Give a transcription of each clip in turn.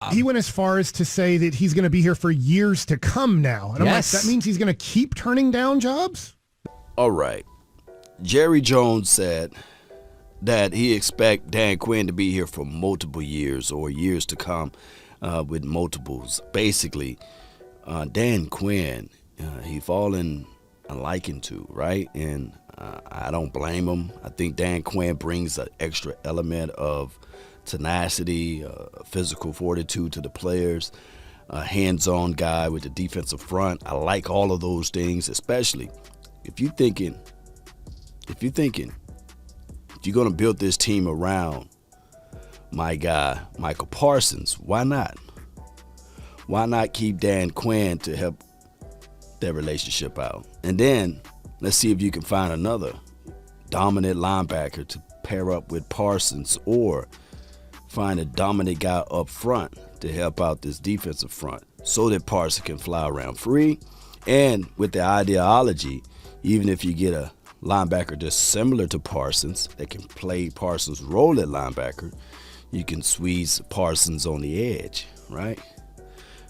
He went as far as to say that he's going to be here for years to come now. And I'm like, Yes. that means he's going to keep turning down jobs? All right. Jerry Jones said that he expect Dan Quinn to be here for multiple years or years to come with multiples. Basically, Dan Quinn, he fallen a liking to, right? And I don't blame him. I think Dan Quinn brings an extra element of tenacity, physical fortitude to the players, a hands-on guy with the defensive front. I like all of those things, especially if you're going to build this team around my guy, Michael Parsons, why not? Why not keep Dan Quinn to help that relationship out? And then let's see if you can find another dominant linebacker to pair up with Parsons, or find a dominant guy up front to help out this defensive front so that Parsons can fly around free. And with the ideology, even if you get a linebacker just similar to Parsons that can play Parsons' role at linebacker, you can squeeze Parsons on the edge, right?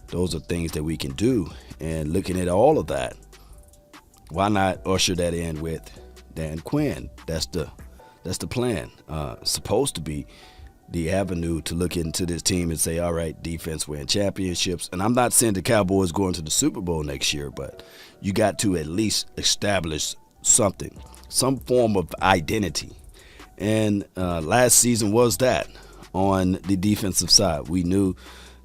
Those are things that we can do. And looking at all of that, why not usher that in with Dan Quinn? That's the plan. Supposed to be the avenue to look into this team and say, all right, defense win championships. And I'm not saying the Cowboys going to the Super Bowl next year, but you got to at least establish something, some form of identity. And last season was that on the defensive side. We knew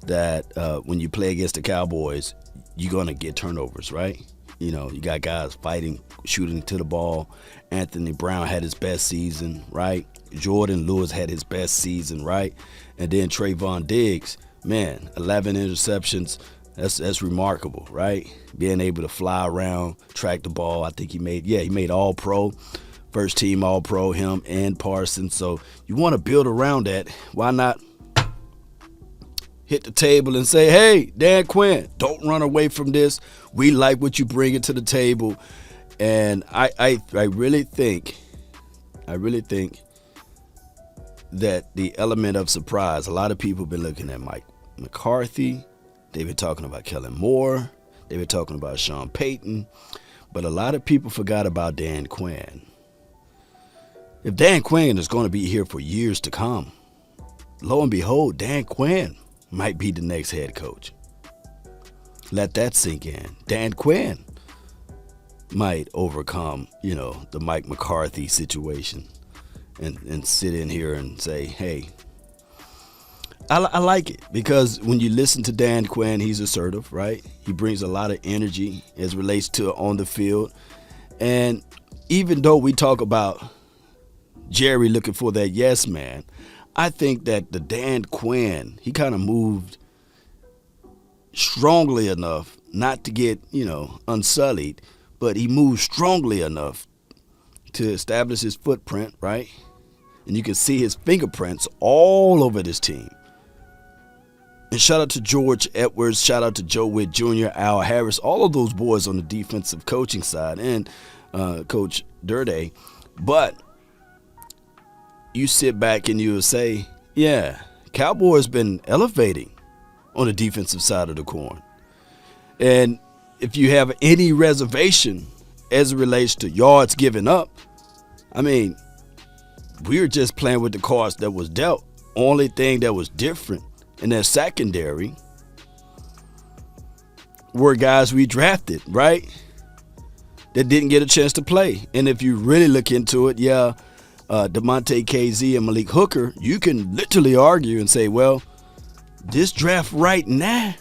that when you play against the Cowboys, you're going to get turnovers, right? You know, you got guys fighting, shooting to the ball. Anthony Brown had his best season, right? Jordan Lewis had his best season, right? And then Trayvon Diggs, man, 11 interceptions. That's remarkable, right? Being able to fly around, track the ball. I think he made All-Pro, first team All-Pro, him and Parsons. So you want to build around that. Why not hit the table and say, hey, Dan Quinn, don't run away from this. We like what you bring to the table. And I really think that the element of surprise, a lot of people have been looking at Mike McCarthy. They've been talking about Kellen Moore. They've been talking about Sean Payton. But a lot of people forgot about Dan Quinn. If Dan Quinn is going to be here for years to come, lo and behold, Dan Quinn might be the next head coach. Let that sink in. Dan Quinn might overcome, the Mike McCarthy situation and sit in here and say, hey, I like it, because when you listen to Dan Quinn, he's assertive, right? He brings a lot of energy as relates to on the field. And even though we talk about Jerry looking for that yes man, I think that the Dan Quinn, he kind of moved strongly enough not to get, unsullied, but he moved strongly enough to establish his footprint, right? And you can see his fingerprints all over this team. And shout out to George Edwards, shout out to Joe Witt Jr., Al Harris, all of those boys on the defensive coaching side, and Coach Durday. But you sit back and you say, yeah, Cowboys been elevating on the defensive side of the coin. And if you have any reservation as it relates to yards given up, I mean, we were just playing with the cards that was dealt. Only thing that was different in that secondary were guys we drafted, right? That didn't get a chance to play. And if you really look into it, DeMonte KZ and Malik Hooker, you can literally argue and say, well, this draft right now,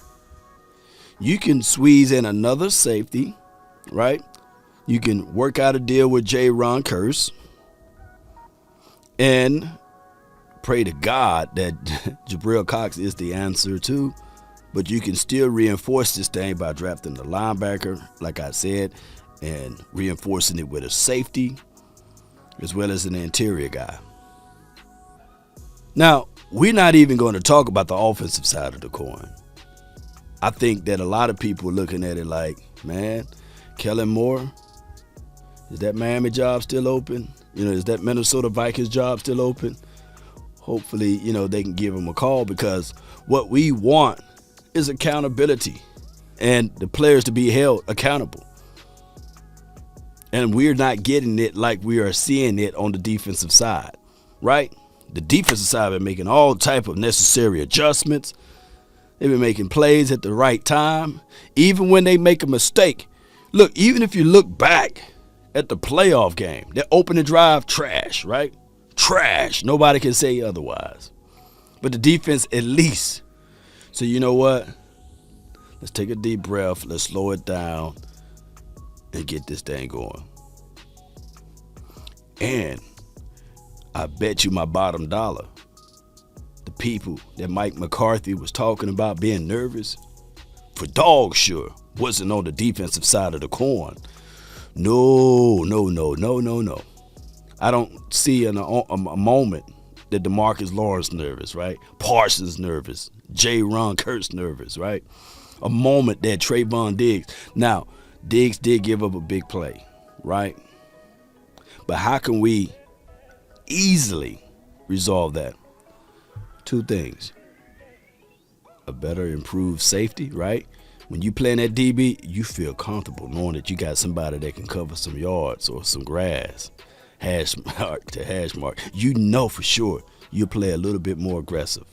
you can squeeze in another safety, right? You can work out a deal with Ron Curse and pray to God that Jabril Cox is the answer too. But you can still reinforce this thing by drafting the linebacker, like I said, and reinforcing it with a safety as well as an interior guy. Now, we're not even going to talk about the offensive side of the coin. I think that a lot of people are looking at it like, man, Kellen Moore, is that Miami job still open? Is that Minnesota Vikings job still open? hopefully, they can give him a call, because what we want is accountability and the players to be held accountable. And we're not getting it like we are seeing it on the defensive side, right? The defensive side been making all type of necessary adjustments. They've been making plays at the right time, even when they make a mistake. Look, even if you look back at the playoff game, that opening drive, trash, right? Trash. Nobody can say otherwise. But the defense at least. So you know what? Let's take a deep breath. Let's slow it down and get this thing going. And I bet you my bottom dollar, the people that Mike McCarthy was talking about being nervous, for dog sure wasn't on the defensive side of the coin. No. I don't see a moment that DeMarcus Lawrence nervous, right? Parsons nervous. Ron Kurtz nervous, right? A moment that Trayvon Diggs. Now, Diggs did give up a big play, right? But how can we easily resolve that? Two things. A better improved safety, right? When you play in that DB, you feel comfortable knowing that you got somebody that can cover some yards or some grass, hash mark to hash mark. You know for sure you'll play a little bit more aggressive.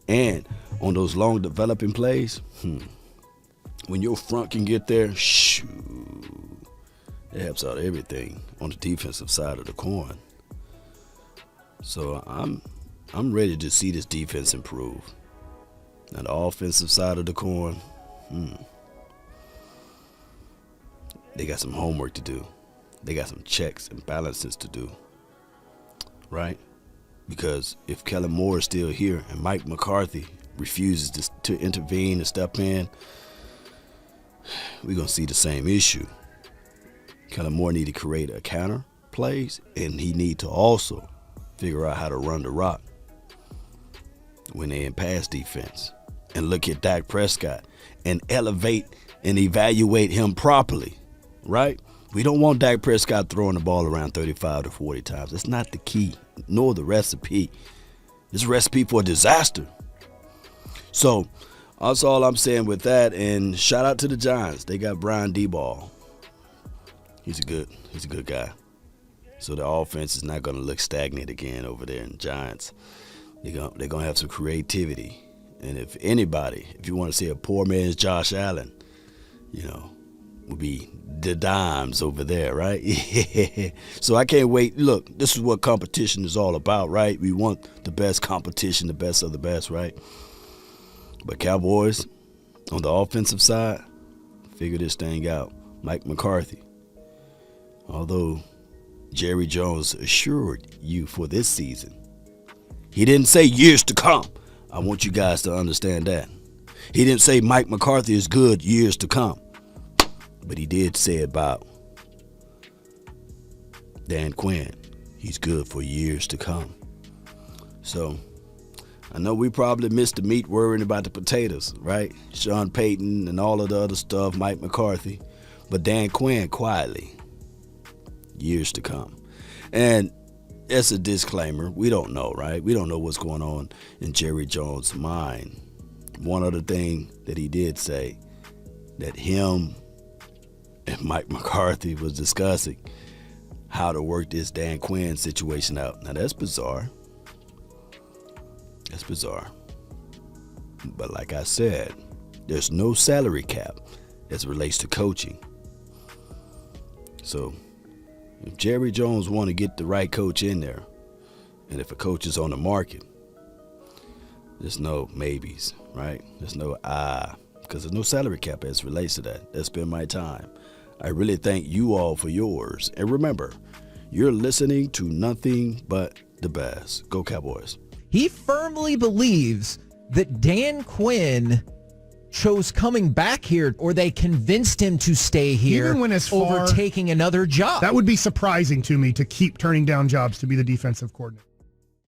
And on those long developing plays, when your front can get there, it helps out everything on the defensive side of the coin. So I'm ready to see this defense improve. Now the offensive side of the coin, they got some homework to do. They got some checks and balances to do, right? Because if Kellen Moore is still here and Mike McCarthy refuses to intervene and step in, we're going to see the same issue. Kellen Moore need to create a counter plays, and he need to also figure out how to run the rock when they're in pass defense. And look at Dak Prescott and elevate and evaluate him properly, right? We don't want Dak Prescott throwing the ball around 35 to 40 times. That's not the key, nor the recipe. It's a recipe for disaster. So that's all I'm saying with that. And shout out to the Giants. They got Brian D-Ball. He's a good guy. So the offense is not going to look stagnant again over there in the Giants. They're going to have some creativity. And if you want to see a poor man's Josh Allen, would be the dimes over there, right? So I can't wait. Look, this is what competition is all about, right? We want the best competition, the best of the best, right? But Cowboys, on the offensive side, figure this thing out. Mike McCarthy, although Jerry Jones assured you for this season, he didn't say years to come. I want you guys to understand that. He didn't say Mike McCarthy is good years to come. But he did say about Dan Quinn, he's good for years to come. So I know we probably missed the meat worrying about the potatoes, right? Sean Payton and all of the other stuff, Mike McCarthy. But Dan Quinn, quietly, years to come. And it's a disclaimer. We don't know, right? We don't know what's going on in Jerry Jones' mind. One other thing that he did say, that him and Mike McCarthy was discussing how to work this Dan Quinn situation out. Now, that's bizarre. That's bizarre. But like I said, there's no salary cap as it relates to coaching. So if Jerry Jones want to get the right coach in there, and if a coach is on the market, there's no maybes, right? There's no because there's no salary cap as it relates to that. That's been my time. I really thank you all for yours. And remember, you're listening to nothing but the best. Go Cowboys. He firmly believes that Dan Quinn chose coming back here, or they convinced him to stay here, Even when it's over far, taking another job. That would be surprising to me, to keep turning down jobs to be the defensive coordinator.